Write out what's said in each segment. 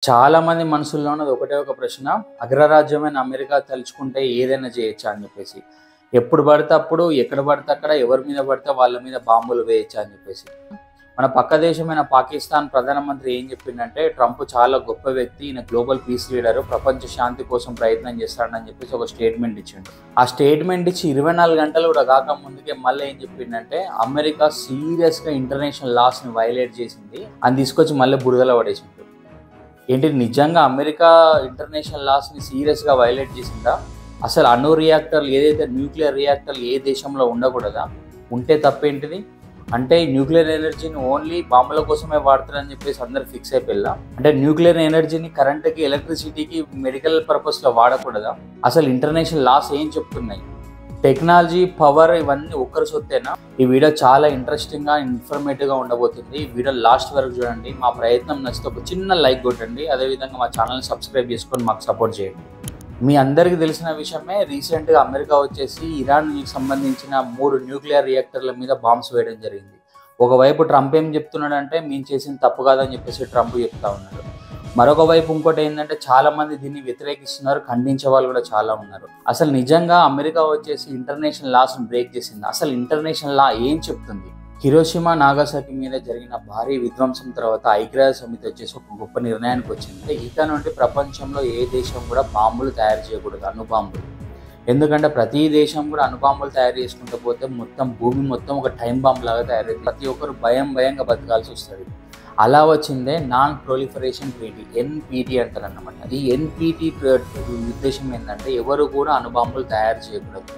చాలా మంది మనసుల్లో ఉన్నది ఒకటే ఒక ప్రశ్న. అగ్రరాజ్యమైన అమెరికా తలుచుకుంటే ఏదైనా చేయొచ్చా అని చెప్పేసి. ఎప్పుడు పడితే అప్పుడు, ఎక్కడ పడితే అక్కడ, ఎవరి మీద పడితే వాళ్ళ మీద బాంబులు వేయొచ్చా అని చెప్పేసి. మన పక్క దేశమైన పాకిస్తాన్ ప్రధానమంత్రి ఏం చెప్పిండంటే, ట్రంప్ చాలా గొప్ప వ్యక్తి, ఈయన గ్లోబల్ పీస్ లీడరు, ప్రపంచ శాంతి కోసం ప్రయత్నం చేస్తాడని చెప్పేసి ఒక స్టేట్మెంట్ ఇచ్చిండు. ఆ స్టేట్మెంట్ ఇచ్చి 24 గంటలు కూడా కాక ముందుకే మళ్ళీ ఏం చెప్పిండంటే, అమెరికా సీరియస్గా ఇంటర్నేషనల్ లాస్ని వైలేట్ చేసింది అని తీసుకొచ్చి మళ్ళీ బురదలో పడేసిండు. ఏంటి నిజంగా అమెరికా ఇంటర్నేషనల్ లాస్ని సీరియస్గా వైలేట్ చేసిందా? అసలు అణు రియాక్టర్లు ఏదైతే న్యూక్లియర్ రియాక్టర్లు ఏ దేశంలో ఉండకూడదా? ఉంటే తప్పేంటిది? అంటే న్యూక్లియర్ ఎనర్జీని ఓన్లీ బాంబుల కోసమే వాడతారని చెప్పేసి అందరు ఫిక్స్ అయిపోయిందా? అంటే న్యూక్లియర్ ఎనర్జీని కరెంట్కి, ఎలక్ట్రిసిటీకి, మెడికల్ పర్పస్లో వాడకూడదా? అసలు ఇంటర్నేషనల్ లాస్ ఏం చెప్తున్నాయి? టెక్నాలజీ, పవర్ ఇవన్నీ ఒక్కరి సొత్తేనా? ఈ వీడియో చాలా ఇంట్రెస్టింగ్గా, ఇన్ఫర్మేటివ్గా ఉండబోతుంది. ఈ వీడియో లాస్ట్ వరకు చూడండి. మా ప్రయత్నం నచ్చితే ఒక చిన్న లైక్ కొట్టండి. అదేవిధంగా మా ఛానల్ని సబ్స్క్రైబ్ చేసుకొని మాకు సపోర్ట్ చేయండి. మీ అందరికీ తెలిసిన విషయమే, రీసెంట్గా అమెరికా వచ్చేసి ఇరాన్కి సంబంధించిన 3 న్యూక్లియర్ రియాక్టర్ల మీద బాంబ్స్ వేయడం జరిగింది. ఒకవైపు ట్రంప్ ఏం చెప్తున్నాడంటే, మేము చేసింది తప్పు కాదని చెప్పేసి ట్రంప్ చెప్తా ఉన్నాడు. మరొక వైపు ఇంకోటి ఏంటంటే, చాలా మంది దీన్ని వ్యతిరేకిస్తున్నారు, ఖండించే వాళ్ళు కూడా చాలా ఉన్నారు. అసలు నిజంగా అమెరికా వచ్చేసి ఇంటర్నేషనల్ లాస్ను బ్రేక్ చేసింది. అసలు ఇంటర్నేషనల్ లా ఏం చెప్తుంది? హిరోషిమా, నాగాసాకి మీద జరిగిన భారీ విధ్వంసం తర్వాత ఐక్యరాజ్య సమితి వచ్చేసి ఒక గొప్ప నిర్ణయానికి వచ్చింది. ఇక నుండి ప్రపంచంలో ఏ దేశం కూడా బాంబులు తయారు చేయకూడదు, అణుబాంబులు. ఎందుకంటే ప్రతి దేశం కూడా అణుబాంబులు తయారు చేసుకుంటూ పోతే మొత్తం భూమి మొత్తం ఒక టైం బాంబు లాగా తయారైంది. ప్రతి ఒక్కరు భయంగా బతకాల్సి వస్తుంది. అలా వచ్చిందే నాన్ ప్రొలిఫరేషన్ ట్రీటీ, ఎన్పిటి అంటారు అన్నమాట. ఈ ఎన్పిటి ఉద్దేశం ఏంటంటే, ఎవరు కూడా అణుబాంబులు తయారు చేయకూడదు.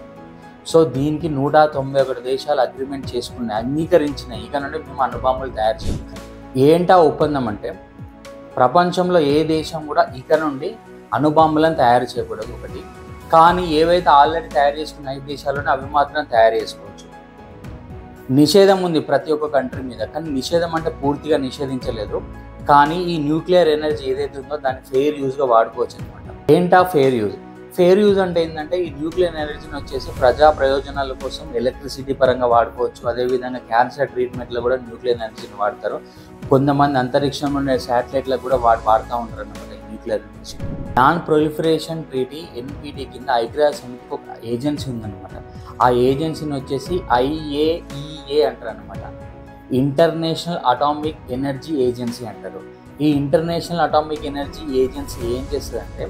సో దీనికి 191 దేశాలు అగ్రిమెంట్ చేసుకున్నాయి, అంగీకరించినాయి. ఇక నుండి మేము అణుబాంబులు తయారు చేయకూడదు. ఏంటా ఒప్పందం అంటే, ప్రపంచంలో ఏ దేశం కూడా ఇక నుండి అణుబాంబులను తయారు చేయకూడదు ఒకటి. కానీ ఏవైతే ఆల్రెడీ తయారు చేసుకున్న 5 దేశాలను అవి మాత్రం తయారు చేసుకోవచ్చు. నిషేధం ఉంది ప్రతి ఒక్క కంట్రీ మీద, కానీ నిషేధం అంటే పూర్తిగా నిషేధించలేదు. కానీ ఈ న్యూక్లియర్ ఎనర్జీ ఏదైతే ఉందో దాన్ని ఫెయిర్ యూజ్గా వాడుకోవచ్చు అనమాట. ఏంటా ఫెయిర్ యూజ్? ఫెయిర్ యూజ్ అంటే ఏంటంటే, ఈ న్యూక్లియర్ ఎనర్జీని వచ్చేసి ప్రజా ప్రయోజనాల కోసం ఎలక్ట్రిసిటీ పరంగా వాడుకోవచ్చు. అదేవిధంగా క్యాన్సర్ ట్రీట్మెంట్లో కూడా న్యూక్లియర్ ఎనర్జీని వాడతారు. కొంతమంది అంతరిక్షంలో ఉండే శాటిలైట్లకు కూడా వాడుతూ ఉంటారు అన్నమాట nuclear energy. Non proliferation treaty, NPT కింద ఐక్యరాజ్య సమితికి ఒక ఏజెన్సీ ఉందన్నమాట. ఆ ఏజెన్సీని వచ్చేసి IAEA అంటారు అనమాట. ఇంటర్నేషనల్ అటామిక్ ఎనర్జీ ఏజెన్సీ అంటారు. ఈ ఇంటర్నేషనల్ అటామిక్ ఎనర్జీ ఏజెన్సీ ఏం చేస్తుందంటే,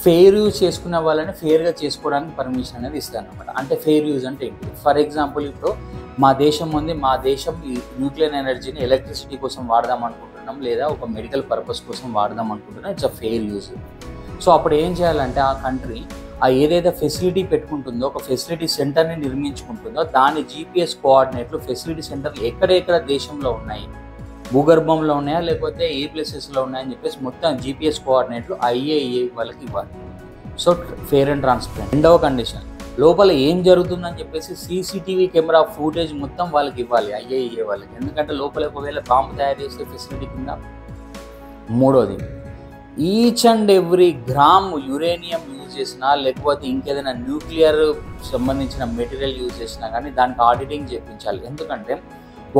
ఫెయిర్ యూజ్ చేసుకున్న వాళ్ళని ఫెయిర్గా చేసుకోవడానికి పర్మిషన్ అనేది ఇస్తారు అనమాట. అంటే ఫెయిర్ యూజ్ అంటే ఏంటి? ఫర్ ఎగ్జాంపుల్, ఇప్పుడు మా దేశం ఉంది, మా దేశం ఈ న్యూక్లియర్ ఎనర్జీని ఎలక్ట్రిసిటీ కోసం వాడదాం అనుకుంటున్నాం, లేదా ఒక మెడికల్ పర్పస్ కోసం వాడదాం అనుకుంటున్నాం. It's a fair use. So అప్పుడు ఏం చేయాలంటే, ఆ కంట్రీ ఆ ఏదైతే ఫెసిలిటీ పెట్టుకుంటుందో, ఒక ఫెసిలిటీ సెంటర్ని నిర్మించుకుంటుందో, దాని GPS కోఆర్డినేట్లు ఫెసిలిటీ సెంటర్లు ఎక్కడెక్కడ దేశంలో ఉన్నాయి, భూగర్భంలో ఉన్నాయా లేకపోతే ఏ ప్లేసెస్లో ఉన్నాయని చెప్పేసి మొత్తం GPS కోఆర్డినేట్లు IAEA వాళ్ళకి ఇవ్వాలి. So fair and transparent. రెండవ కండిషన్, లోపల ఏం జరుగుతుందని చెప్పేసి CCTV కెమెరా ఫుటేజ్ మొత్తం వాళ్ళకి ఇవ్వాలి, IAEA వాళ్ళకి. ఎందుకంటే లోపల ఒకవేళ బాంబు తయారు చేసే ఫెసిలిటీ కింద. మూడోది, each and every gram uranium use చేసినా లేకపోతే ఇంకేదైనా న్యూక్లియర్ సంబంధించిన మెటీరియల్ యూజ్ చేసినా కానీ దానికి ఆడిటింగ్ చేయించాలి. ఎందుకంటే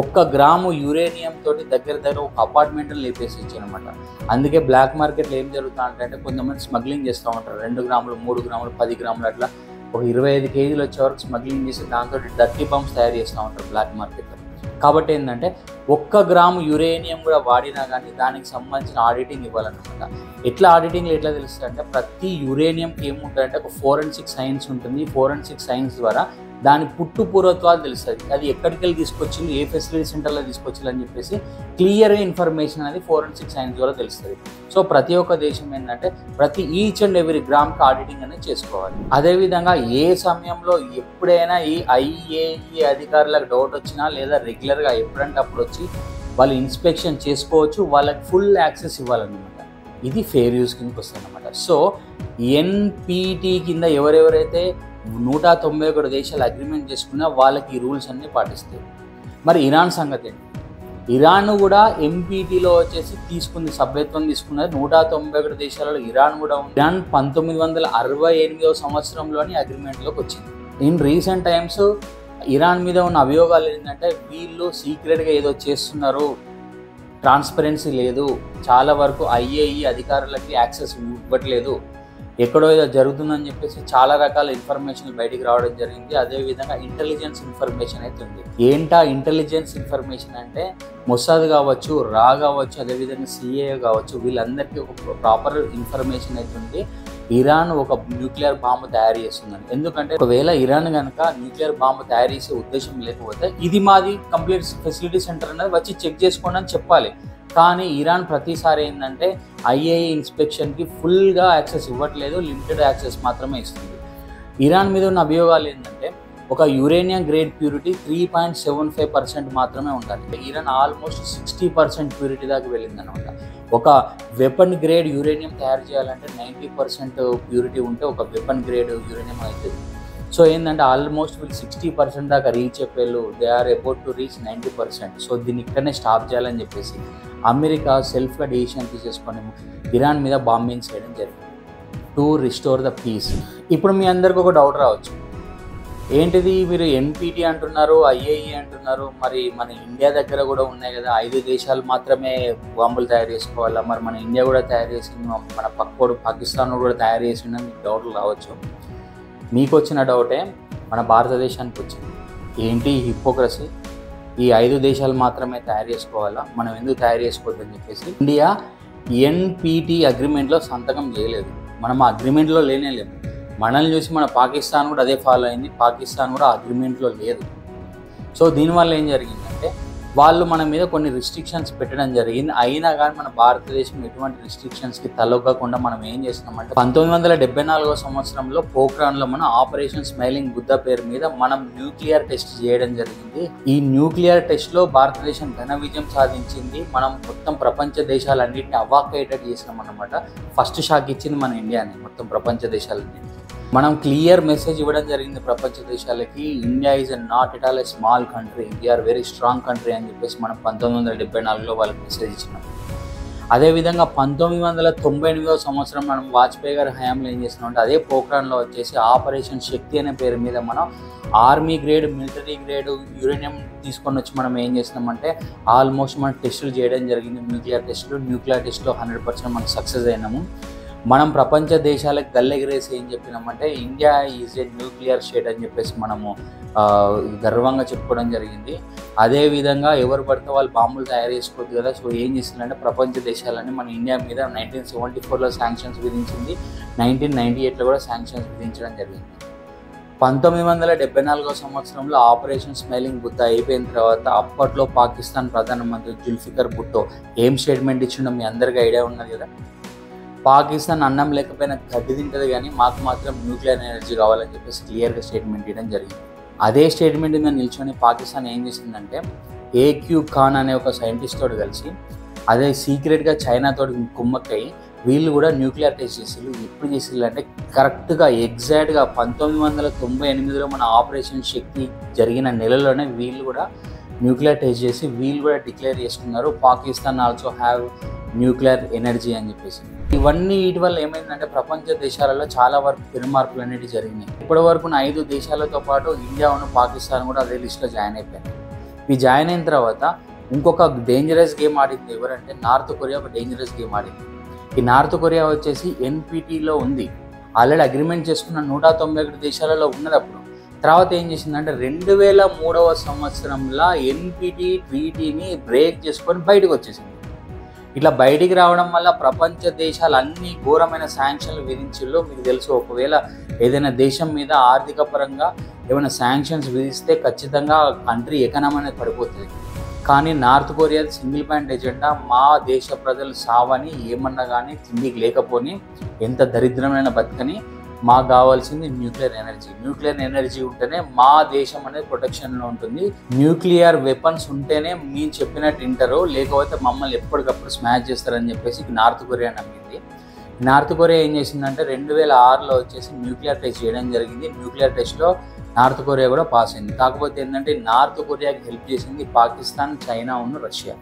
1 గ్రాము యురేనియం తోటి దగ్గర ఒక అపార్ట్మెంట్ని లేపేసి ఇచ్చానమాట. అందుకే బ్లాక్ మార్కెట్లో ఏం జరుగుతుందంటే, కొంతమంది స్మగ్లింగ్ చేస్తూ ఉంటారు. 2 గ్రాములు, 3 గ్రాములు, 10 గ్రాములు అట్లా ఒక 25 కేజీలు వచ్చే వరకు స్మగ్లింగ్ చేసి దాంతో డర్టీ బాంబ్స్ తయారు చేస్తూ ఉంటారు బ్లాక్ మార్కెట్లో. కాబట్టి ఏంటంటే, 1 గ్రాము యురేనియం కూడా వాడినా కానీ దానికి సంబంధించిన ఆడిటింగ్ ఇవ్వాలన్నమాట. ఎట్లా ఆడిటింగ్లు ఎట్లా తెలుస్తుంది అంటే, ప్రతి యురేనియంకి ఏముంటుందంటే ఒక ఫోరెన్సిక్ సైన్స్ ఉంటుంది. ఫోరెన్సిక్ సైన్స్ ద్వారా దాని పూర్వత్వాలు తెలుస్తుంది. అది ఎక్కడికి వెళ్ళి తీసుకొచ్చింది, ఏ ఫెసిలిటీ సెంటర్లో తీసుకొచ్చింది అని చెప్పేసి క్లియర్గా ఇన్ఫర్మేషన్ అనేది ఫోరెన్సిక్ సైన్స్ ద్వారా తెలుస్తుంది. సో ప్రతి ఒక్క దేశం ఏంటంటే, ప్రతి ఈచ్ అండ్ ఎవ్రీ గ్రామ్కి ఆడిటింగ్ అనేది చేసుకోవాలి. అదేవిధంగా ఏ సమయంలో ఎప్పుడైనా ఈ IAEA అధికారులకు డౌట్ వచ్చినా లేదా రెగ్యులర్గా ఎప్పుడంటే అప్పుడు వచ్చి వాళ్ళు ఇన్స్పెక్షన్ చేసుకోవచ్చు. వాళ్ళకి ఫుల్ యాక్సెస్ ఇవ్వాలన్నమాట. ఇది ఫెయిర్ యూజ్ కిందకి వస్తుంది అన్నమాట. సో NPT కింద ఎవరెవరైతే 191 దేశాలు అగ్రిమెంట్ చేసుకున్నా వాళ్ళకి ఈ రూల్స్ అన్నీ పాటిస్తాయి. మరి ఇరాన్ సంగతి ఏంటి? ఇరాన్ కూడా NPTలో వచ్చేసి తీసుకుంది, సభ్యత్వం తీసుకున్నది. 191 దేశాలలో ఇరాన్ కూడా ఉంది. ఇరాన్ 1968వ సంవత్సరంలోని అగ్రిమెంట్లోకి వచ్చింది. ఇన్ రీసెంట్ టైమ్స్ ఇరాన్ మీద ఉన్న అభియోగాలు ఏంటంటే, వీళ్ళు సీక్రెట్గా ఏదో చేస్తున్నారు, ట్రాన్స్పరెన్సీ లేదు, చాలా వరకు ఐఏఈ అధికారులకి యాక్సెస్ ఇవ్వట్లేదు, ఎక్కడో ఏదో జరుగుతుందని చెప్పేసి చాలా రకాల ఇన్ఫర్మేషన్ బయటికి రావడం జరిగింది. అదేవిధంగా ఇంటెలిజెన్స్ ఇన్ఫర్మేషన్ అయితే ఉంది. ఏంటా ఇంటెలిజెన్స్ ఇన్ఫర్మేషన్ అంటే మొసాద్ కావచ్చు, రా కావచ్చు, అదేవిధంగా సిఏఏ కావచ్చు, వీళ్ళందరికీ ఒక ప్రాపర్ ఇన్ఫర్మేషన్ అయితే ఉంది. ఇరాన్ ఒక న్యూక్లియర్ బాంబు తయారు చేస్తుందని. ఎందుకంటే ఒకవేళ ఇరాన్ కనుక న్యూక్లియర్ బాంబు తయారు చేసే ఉద్దేశం లేకపోతే ఇది మాది కంప్లీట్ ఫెసిలిటీ సెంటర్ అనేది వచ్చి చెక్ చేసుకోండి అని చెప్పాలి. కానీ ఇరాన్ ప్రతిసారి ఏంటంటే ఐఏఈ ఇన్స్పెక్షన్కి ఫుల్గా యాక్సెస్ ఇవ్వట్లేదు, లిమిటెడ్ యాక్సెస్ మాత్రమే ఇస్తుంది. ఇరాన్ మీద ఉన్న అభియోగాలు ఏంటంటే ఒక యురేనియం గ్రేడ్ ప్యూరిటీ 3.75% మాత్రమే ఉండాలి. ఇరాన్ ఆల్మోస్ట్ 60% ప్యూరిటీ దాకా వెళ్ళిందనమాట. ఒక వెపన్ గ్రేడ్ యురేనియం తయారు చేయాలంటే 90% ప్యూరిటీ ఉంటే ఒక వెపన్ గ్రేడ్ యురేనియం అవుతుంది. సో ఏంటంటే ఆల్మోస్ట్ వీళ్ళు 60% దాకా రీచ్ అయిపోయారు. They are about to reach 90%. So దీన్ని ఇక్కడనే స్టాప్ చేయాలని చెప్పేసి అమెరికా సెల్ఫ్గా డెసిషన్ తీసేసుకొని ఇరాన్ మీద బాంబింగ్ చేయడం జరిగింది టు రిస్టోర్ ద పీస్. ఇప్పుడు మీ అందరికి ఒక డౌట్ రావచ్చు, ఏంటిది మీరు ఎన్పిటి అంటున్నారు, ఐఏఈ అంటున్నారు, మరి మన ఇండియా దగ్గర కూడా ఉన్నాయి కదా, 5 దేశాలు మాత్రమే బాంబులు తయారు చేసుకోవాలా, మరి మన ఇండియా కూడా తయారు చేసింది, మన పక్కోడు పాకిస్తాన్ కూడా తయారు చేసిందని మీకు డౌట్లు రావచ్చు. మీకు వచ్చిన డౌటే మన భారతదేశానికి వచ్చింది. ఏంటి హిపోక్రసీ, ఈ 5 దేశాలు మాత్రమే తయారు చేసుకోవాలా, మనం ఎందుకు తయారు చేసుకోవద్దని చెప్పేసి ఇండియా ఎన్పిటి అగ్రిమెంట్లో సంతకం చేయలేదు. మనం ఆ అగ్రిమెంట్లో లేనేలేదు. మనల్ని చూసి మన పాకిస్తాన్ కూడా అదే ఫాలో అయింది. పాకిస్తాన్ కూడా అగ్రిమెంట్లో లేదు. సో దీనివల్ల ఏం జరిగిందంటే వాళ్ళు మన మీద కొన్ని రిస్ట్రిక్షన్స్ పెట్టడం జరిగింది. అయినా కానీ మన భారతదేశం ఎటువంటి రిస్ట్రిక్షన్స్కి తలొగ్గకుండా మనం ఏం చేస్తున్నామంటే 1974 సంవత్సరంలో పోఖ్రాన్లో మన ఆపరేషన్ స్మైలింగ్ బుద్ధ పేరు మీద మనం న్యూక్లియర్ టెస్ట్ చేయడం జరిగింది. ఈ న్యూక్లియర్ టెస్ట్లో భారతదేశం ఘన విజయం సాధించింది. మనం మొత్తం ప్రపంచ దేశాలన్నింటినీ అవాక్యుయేటెడ్ చేసినాం అన్నమాట. ఫస్ట్ షాక్ ఇచ్చింది మన ఇండియాని మొత్తం ప్రపంచ దేశాలన్నింటినీ. మనం క్లియర్ మెసేజ్ ఇవ్వడం జరిగింది ప్రపంచ దేశాలకి, India is not at all a small country, we are very strong country అని చెప్పేసి మనం 1974లో వాళ్ళకి మెసేజ్ ఇచ్చినాం. అదేవిధంగా 1998 సంవత్సరం మనం వాజ్పేయి గారి హయాంలో ఏం చేసినామంటే అదే పోఖ్రాన్లో వచ్చేసి ఆపరేషన్ శక్తి అనే పేరు మీద మనం army grade, military grade uranium తీసుకొని వచ్చి మనం ఏం చేసినామంటే ఆల్మోస్ట్ మనం టెస్టులు చేయడం జరిగింది. న్యూక్లియర్ టెస్ట్లో 100% మనం సక్సెస్ అయినాము. మనం ప్రపంచ దేశాలకు గల్లెగిరేసి ఏం చెప్పినామంటే India is a nuclear state అని చెప్పేసి మనము గర్వంగా చెప్పుకోవడం జరిగింది. అదేవిధంగా ఎవరు పడితే వాళ్ళు బాంబులు తయారు చేసుకోవద్దు కదా. సో ఏం చేసిందంటే ప్రపంచ దేశాలని మన ఇండియా మీద 1974లో శాంక్షన్స్ విధించింది, 1998లో కూడా శాంక్షన్స్ విధించడం జరిగింది. 1974 సంవత్సరంలో ఆపరేషన్ స్మైలింగ్ బుద్ధ అయిపోయిన తర్వాత అప్పట్లో పాకిస్తాన్ ప్రధానమంత్రి జుల్ఫికర్ భుట్టో ఏం స్టేట్మెంట్ ఇచ్చిండో మీ అందరికీ ఐడియా ఉన్నది కదా. పాకిస్తాన్ అన్నం లేకపోయినా గడ్డి తింటుంది కానీ మాకు మాత్రం న్యూక్లియర్ ఎనర్జీ కావాలని చెప్పేసి క్లియర్గా స్టేట్మెంట్ ఇవ్వడం జరిగింది. అదే స్టేట్మెంట్ మీద నిల్చొని పాకిస్తాన్ ఏం చేసిందంటే ఏక్యూ ఖాన్ అనే ఒక సైంటిస్ట్ తోటి కలిసి అదే సీక్రెట్గా చైనాతో కుమ్మక్కై వీళ్ళు కూడా న్యూక్లియర్ టెస్ట్ చేసిళ్ళు. ఎప్పుడు చేసిళ్ళు అంటే కరెక్ట్గా ఎగ్జాక్ట్గా 1998లో మన ఆపరేషన్ శక్తి జరిగిన నెలలోనే వీళ్ళు కూడా న్యూక్లియర్ టెస్ట్ చేసి వీళ్ళు కూడా డిక్లేర్ చేసుకున్నారు Pakistan also have nuclear energy అని చెప్పేసి. ఇవన్నీ వీటి వల్ల ఏమైందంటే ప్రపంచ దేశాలలో చాలా వరకు పెనుమార్పులు అనేవి జరిగినాయి. ఇప్పటి వరకు 5 దేశాలతో పాటు ఇండియా ఉన్న పాకిస్తాన్ కూడా అదే లిస్ట్లో జాయిన్ అయిపోయాయి. ఇవి జాయిన్ అయిన తర్వాత ఇంకొక డేంజరస్ గేమ్ ఆడింది ఎవరంటే నార్త్ కొరియా ఒక డేంజరస్ గేమ్ ఆడింది. ఈ నార్త్ కొరియా వచ్చేసి ఎన్పిటిలో ఉంది, ఆల్రెడీ అగ్రిమెంట్ చేసుకున్న 191 దేశాలలో ఉన్నదప్పుడు. తర్వాత ఏం చేసిందంటే 2003 సంవత్సరంలో ఎన్పిటి ట్రీటీని బ్రేక్ చేసుకొని బయటకు వచ్చేసింది. ఇట్లా బయటికి రావడం వల్ల ప్రపంచ దేశాలు అన్ని ఘోరమైన శాంక్షన్లు విధించిల్లో. మీకు తెలుసు, ఒకవేళ ఏదైనా దేశం మీద ఆర్థిక పరంగా ఏమైనా శాంక్షన్స్ విధిస్తే ఖచ్చితంగా కంట్రీ ఎకనామీ అనేది పడిపోతుంది. కానీ north Korea single point agenda, మా దేశ ప్రజలు సావని ఏమన్నా కానీ తిండికి లేకపోని ఎంత దరిద్రమైన బతుకని మాకు కావాల్సింది న్యూక్లియర్ ఎనర్జీ ఉంటేనే మా దేశం అనేది ప్రొటెక్షన్లో ఉంటుంది. న్యూక్లియర్ వెపన్స్ ఉంటేనే మేము చెప్పినట్టు వింటారు, లేకపోతే మమ్మల్ని ఎప్పటికప్పుడు స్మాష్ చేస్తారని చెప్పేసి నార్త్ కొరియా నమ్మింది. నార్త్ కొరియా ఏం చేసిందంటే 2006లో వచ్చేసి న్యూక్లియర్ టెస్ట్ చేయడం జరిగింది. న్యూక్లియర్ టెస్ట్లో నార్త్ కొరియా కూడా పాస్ అయింది. కాకపోతే ఏంటంటే నార్త్ కొరియాకి హెల్ప్ చేసింది పాకిస్తాన్, చైనా ఉన్న రష్యా.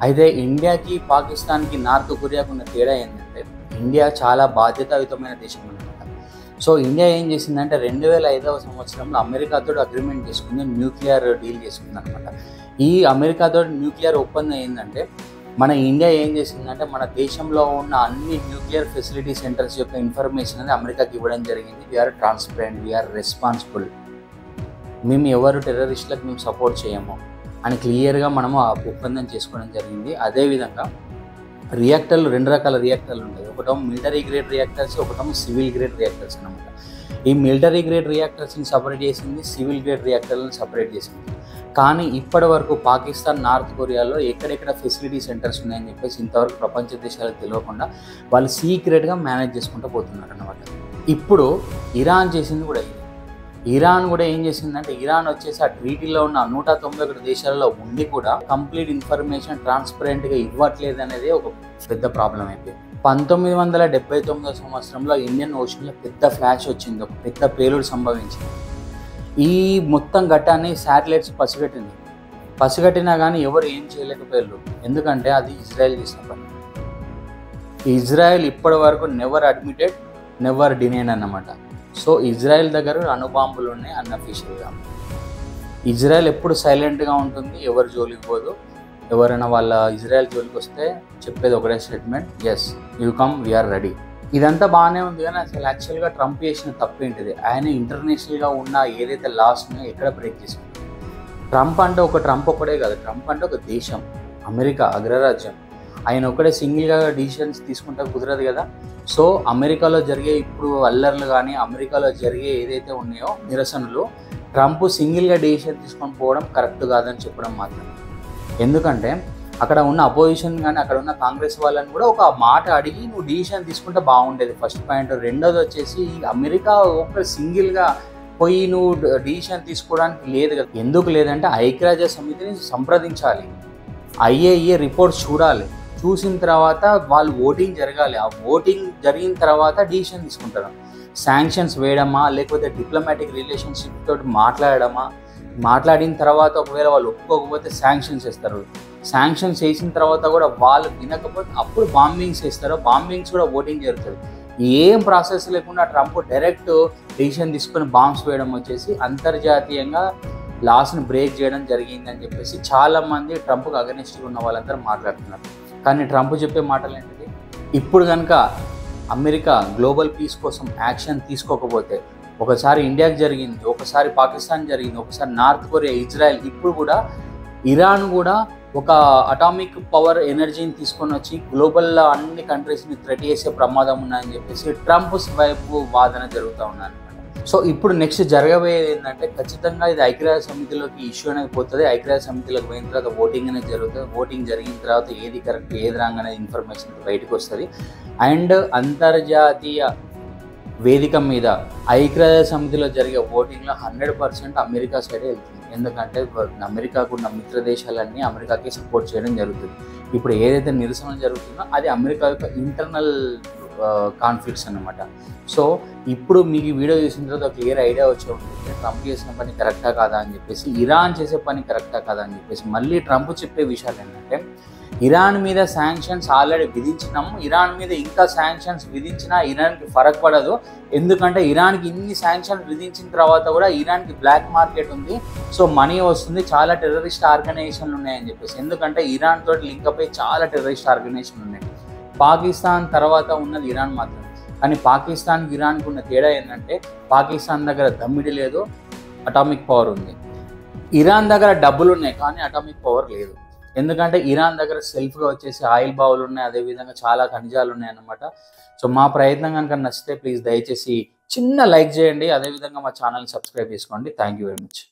అయితే ఇండియాకి, పాకిస్తాన్కి, నార్త్ కొరియాకు ఉన్న తేడా ఏంటంటే ఇండియా చాలా బాధ్యతాయుతమైన దేశం అన్నమాట. సో ఇండియా ఏం చేసిందంటే 2005 సంవత్సరంలో అమెరికాతో అగ్రిమెంట్ చేసుకుంది, న్యూక్లియర్ డీల్ చేసుకుంది అనమాట. ఈ అమెరికాతో న్యూక్లియర్ ఒప్పందం ఏంటంటే మన ఇండియా ఏం చేసిందంటే మన దేశంలో ఉన్న అన్ని న్యూక్లియర్ ఫెసిలిటీ సెంటర్స్ యొక్క ఇన్ఫర్మేషన్ అనేది అమెరికాకి ఇవ్వడం జరిగింది. వీఆర్ ట్రాన్స్పరెంట్, వీఆర్ రెస్పాన్సిబుల్, మేము ఎవరు టెర్రరిస్టులకు మేము సపోర్ట్ చేయము అని క్లియర్గా మనము ఆ ఒప్పందం చేసుకోవడం జరిగింది. అదేవిధంగా రియాక్టర్లు 2 రకాల రియాక్టర్లు ఉంటాయి. ఒకటేమో మిలిటరీ గ్రేడ్ రియాక్టర్స్, ఒకటేమో సివిల్ గ్రేడ్ రియాక్టర్స్ అనమాట. ఈ మిలిటరీ గ్రేడ్ రియాక్టర్స్ని సపరేట్ చేసింది, సివిల్ గ్రేడ్ రియాక్టర్లను సపరేట్ చేసింది. కానీ ఇప్పటి వరకు పాకిస్తాన్, నార్త్ కొరియాలో ఎక్కడెక్కడ ఫెసిలిటీ సెంటర్స్ ఉన్నాయని చెప్పేసి ఇంతవరకు ప్రపంచ దేశాలకు తెలియకుండా వాళ్ళు సీక్రెట్గా మేనేజ్ చేసుకుంటూ పోతున్నారు అన్నమాట. ఇప్పుడు ఇరాన్ చేసింది కూడా ఇది. ఇరాన్ కూడా ఏం చేసిందంటే ఇరాన్ వచ్చేసి ఆ ట్రీటీలో ఉన్న 191 దేశాలలో ఉండి కూడా కంప్లీట్ ఇన్ఫర్మేషన్ ట్రాన్స్పరెంట్గా ఇవ్వట్లేదు అనేది ఒక పెద్ద ప్రాబ్లం అయిపోయింది. 1979 సంవత్సరంలో ఇండియన్ ఓషన్లో పెద్ద ఫ్లాష్ వచ్చింది, ఒక పెద్ద పేలుడు సంభవించింది. ఈ మొత్తం ఘట్టాన్ని శాటిలైట్స్ పసిగట్టినా కానీ ఎవరు ఏం చేయలేకపోయారు. ఎందుకంటే అది ఇజ్రాయెల్ చేసిన పని. ఇజ్రాయెల్ ఇప్పటి వరకు నెవర్ అడ్మిటెడ్, నెవర్ డినైడ్ అన్నమాట. సో ఇజ్రాయెల్ దగ్గర అణుబాంబులు ఉన్నాయి అన్అఫీషియల్గా. ఇజ్రాయెల్ ఎప్పుడు సైలెంట్గా ఉంటుంది, ఎవరు జోలికి పోదు. ఎవరైనా వాళ్ళ ఇజ్రాయెల్ జోలికి వస్తే చెప్పేది ఒకటే statement, yes you come, we are ready. ఇదంతా బాగానే ఉంది కానీ అసలు యాక్చువల్గా ట్రంప్ చేసిన తప్పేంటిది? ఆయన ఇంటర్నేషనల్గా ఉన్న ఏదైతే లాస్ ఉన్నాయో ఎక్కడ బ్రేక్ చేసుకుంటారు? ట్రంప్ ఒకడే కాదు, ట్రంప్ అంటే ఒక దేశం, అమెరికా అగ్రరాజ్యం. ఆయన ఒకడే సింగిల్గా డిసిషన్స్ తీసుకుంటే కుదరదు కదా. సో అమెరికాలో జరిగే ఇప్పుడు అల్లర్లు కానీ అమెరికాలో జరిగే ఏదైతే ఉన్నాయో నిరసనలు, ట్రంప్ సింగిల్గా డిసిషన్ తీసుకొని పోవడం కరెక్ట్ కాదని చెప్పడం మాత్రమే. ఎందుకంటే అక్కడ ఉన్న అపోజిషన్ కానీ అక్కడ ఉన్న కాంగ్రెస్ వాళ్ళని కూడా ఒక మాట అడిగి నువ్వు డిసిషన్ తీసుకుంటే బాగుండేది, ఫస్ట్ పాయింట్. రెండోది వచ్చేసి అమెరికా ఒక సింగిల్గా పోయి నువ్వు డిసిషన్ తీసుకోవడానికి లేదు కదా. ఎందుకు లేదంటే ఐక్యరాజ్య సమితిని సంప్రదించాలి, IAEA రిపోర్ట్స్ చూడాలి, చూసిన తర్వాత వాళ్ళు ఓటింగ్ జరగాలి, ఆ ఓటింగ్ జరిగిన తర్వాత డిసిషన్ తీసుకుంటారు. శాంక్షన్స్ వేయడమా లేకపోతే డిప్లొమాటిక్ రిలేషన్షిప్ తోటి మాట్లాడిన తర్వాత ఒకవేళ వాళ్ళు ఒప్పుకోకపోతే శాంక్షన్స్ వేస్తారు. శాంక్షన్స్ వేసిన తర్వాత కూడా వాళ్ళు వినకపోతే అప్పుడు బాంబింగ్స్ వేస్తారు. బాంబింగ్స్ కూడా ఓటింగ్ జరుగుతుంది. ఏం ప్రాసెస్ లేకుండా ట్రంప్ డైరెక్ట్ డిసిషన్ తీసుకొని బాంబ్స్ వేయడం వచ్చేసి అంతర్జాతీయంగా లాస్ని బ్రేక్ చేయడం జరిగిందని చెప్పేసి చాలామంది ట్రంప్కి అగెనిస్ట్గా ఉన్న వాళ్ళందరూ మాట్లాడుతున్నారు. కానీ ట్రంప్ చెప్పే మాటలు ఏంటిది? ఇప్పుడు కనుక అమెరికా గ్లోబల్ పీస్ కోసం యాక్షన్ తీసుకోకపోతే, ఒకసారి ఇండియాకి జరిగింది, ఒకసారి పాకిస్తాన్ జరిగింది, ఒకసారి నార్త్ కొరియా, ఇజ్రాయెల్, ఇప్పుడు కూడా ఇరాన్ కూడా ఒక అటామిక్ పవర్ ఎనర్జీని తీసుకొని వచ్చి గ్లోబల్లో అన్ని కంట్రీస్ని థ్రెట్ చేసే ప్రమాదం ఉన్నాయని చెప్పేసి ట్రంప్ వైపు వాదన జరుగుతూ ఉన్నాయన్నమాట. సో ఇప్పుడు నెక్స్ట్ జరగబోయేది ఏంటంటే ఖచ్చితంగా ఇది ఐక్యరాజ్య సమితిలోకి ఇష్యూ అనేది పోతుంది. ఐక్యరాజ్య సమితిలోకి పోయిన తర్వాత ఓటింగ్ అనేది జరుగుతుంది. ఓటింగ్ జరిగిన తర్వాత ఏది కరెక్ట్ ఏది రాంగ్ అనేది ఇన్ఫర్మేషన్ బయటకు వస్తుంది. అండ్ అంతర్జాతీయ వేదిక మీద ఐక్యరాజ్య సమితిలో జరిగే ఓటింగ్లో 100% అమెరికా సైడే వెళ్తుంది. ఎందుకంటే అమెరికాకు ఉన్న మిత్ర దేశాలన్నీ అమెరికాకి సపోర్ట్ చేయడం జరుగుతుంది. ఇప్పుడు ఏదైతే నిరసన జరుగుతుందో అది అమెరికా యొక్క ఇంటర్నల్ కాన్ఫ్లిక్ట్స్ అన్నమాట. సో ఇప్పుడు మీకు ఈ వీడియో చూసిన తర్వాత క్లియర్ ఐడియా వచ్చి ఉంటుంది ట్రంప్ చేసిన పని కరెక్టా కాదా అని చెప్పేసి, ఇరాన్ చేసే పని కరెక్టా కాదా అని చెప్పేసి. మళ్ళీ ట్రంప్ చెప్పే విషయాలు ఏంటంటే ఇరాన్ మీద శాంక్షన్స్ ఆల్రెడీ విధించినాము, ఇరాన్ మీద ఇంకా శాంక్షన్స్ విధించినా ఇరాన్కి ఫరక్ పడదు. ఎందుకంటే ఇరాన్కి ఇన్ని శాంక్షన్స్ విధించిన తర్వాత కూడా ఇరాన్కి బ్లాక్ మార్కెట్ ఉంది, సో మనీ వస్తుంది, చాలా టెర్రరిస్ట్ ఆర్గనైజేషన్లు ఉన్నాయని చెప్పేసి. ఎందుకంటే ఇరాన్ తోటి లింక్ అయి చాలా టెర్రరిస్ట్ ఆర్గనైజేషన్లు ఉన్నాయి. పాకిస్తాన్ తర్వాత ఉన్నది ఇరాన్ మాత్రమే. కానీ పాకిస్తాన్కి ఇరాన్కి ఉన్న తేడా ఏంటంటే పాకిస్తాన్ దగ్గర దమ్మిడి లేదు, అటామిక్ పవర్ ఉంది. ఇరాన్ దగ్గర డబ్బులు ఉన్నాయి కానీ అటామిక్ పవర్ లేదు. ఎందుకంటే ఇరాన్ దగ్గర సెల్ఫ్గా వచ్చేసి ఆయిల్ బావులు ఉన్నాయి, అదేవిధంగా చాలా ఖనిజాలు ఉన్నాయన్నమాట. సో మా ప్రయత్నం కనుక నచ్చితే ప్లీజ్ దయచేసి చిన్న లైక్ చేయండి, అదేవిధంగా మా ఛానల్ని సబ్స్క్రైబ్ చేసుకోండి. Thank you very much.